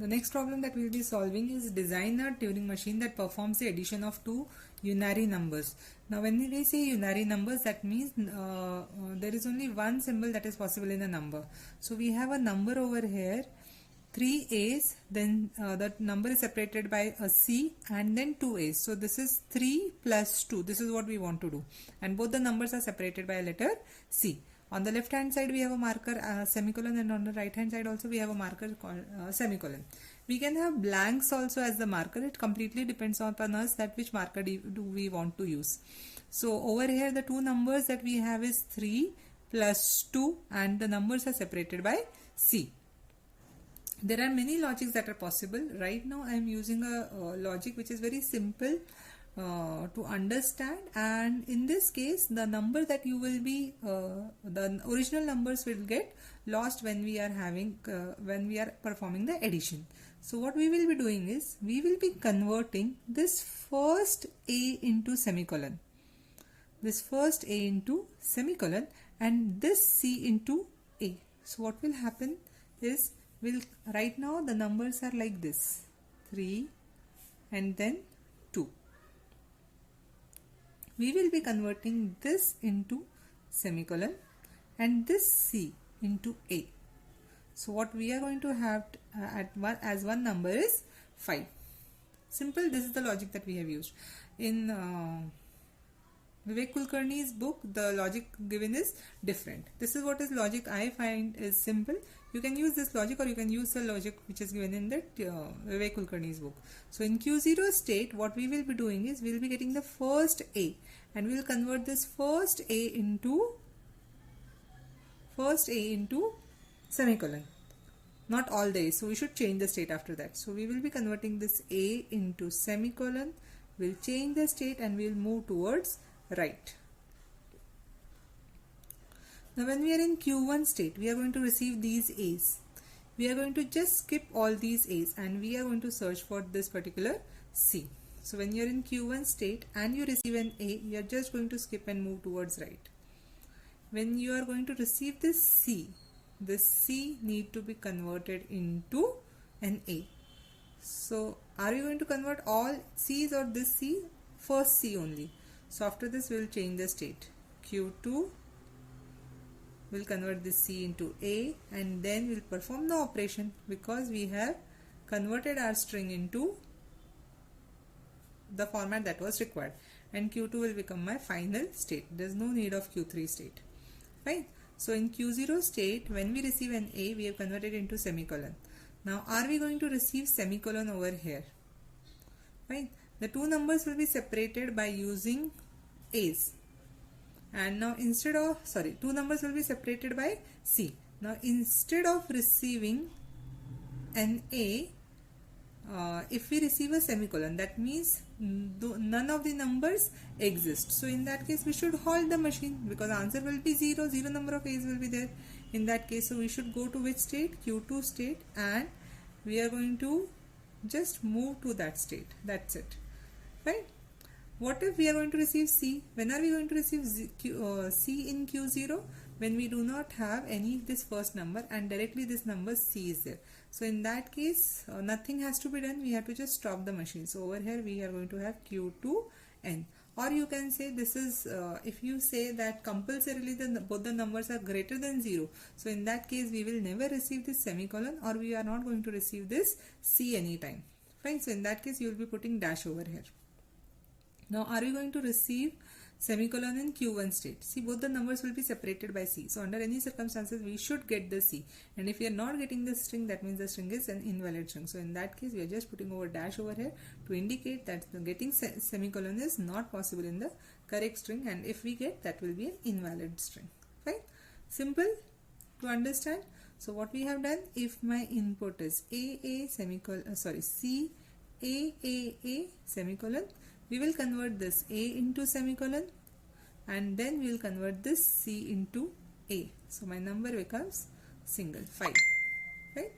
The next problem that we will be solving is design a Turing machine that performs the addition of two unary numbers. Now when we say unary numbers, that means there is only one symbol that is possible in a number. So we have a number over here, 3 A's, then that number is separated by a C and then 2 A's. So this is 3 plus 2. This is what we want to do. And both the numbers are separated by a letter C. On the left hand side we have a marker semicolon, and on the right hand side also we have a marker called semicolon. We can have blanks also as the marker. It completely depends upon us that which marker do we want to use. So over here the two numbers that we have is 3 plus 2 and the numbers are separated by C. There are many logics that are possible. Right now I am using a logic which is very simple to understand, and in this case the number that you will be the original numbers will get lost when we are performing the addition. So what we will be doing is we will be converting this first A into semicolon, and this C into A. So what will happen is, right now the numbers are like this, 3 and then 2. We will be converting this into semicolon and this C into A. So what we are going to have as one number is 5. Simple. This is the logic that we have used. In Vivek Kulkarni's book, the logic given is different. This is what is logic I find is simple. You can use this logic or you can use the logic which is given in that Vivek Kulkarni's book. So in Q0 state, what we will be doing is we will be getting the first A, and we will convert this first A into semicolon. Not all the A's, so we should change the state after that. So we will be converting this A into semicolon. We'll change the state and we'll move towards right. Now when we are in Q1 state, we are going to receive these A's. We are going to just skip all these A's and we are going to search for this particular C. So when you are in Q1 state and you receive an A, you are just going to skip and move towards right. When you are going to receive this C need to be converted into an A. So are you going to convert all C's or this C? First C only. So after this we will change the state. Q2 will convert this C into A, and then we will perform the operation because we have converted our string into the format that was required, and Q2 will become my final state. There is no need of Q3 state. Fine. So in Q0 state, when we receive an A, we have converted into semicolon. Now are we going to receive semicolon over here? Fine. The two numbers will be separated by using A's. And now two numbers will be separated by C. Now instead of receiving an A, if we receive a semicolon, that means none of the numbers exist. So in that case we should halt the machine because answer will be 0. Zero number of A's will be there in that case. So we should go to which state? Q2 state, and we are going to just move to that state. That's it. Right? What if we are going to receive C? When are we going to receive C in Q0? When we do not have this first number and directly this number C is there. So in that case nothing has to be done. We have to just stop the machine. So over here we are going to have Q2N. Or you can say this is if you say that compulsorily both the numbers are greater than 0. So in that case we will never receive this semicolon, or we are not going to receive this C anytime. Fine. So in that case you will be putting dash over here. Now are we going to receive semicolon in Q1 state? See, both the numbers will be separated by C. So under any circumstances we should get the C. And if we are not getting the string, that means the string is an invalid string. So in that case we are just putting over dash over here to indicate that getting semicolon is not possible in the correct string, and if we get, that will be an invalid string. Fine. Simple to understand. So what we have done, if my input is C A semicolon, we will convert this A into semicolon, and then we will convert this C into A. So my number becomes single 5. Right?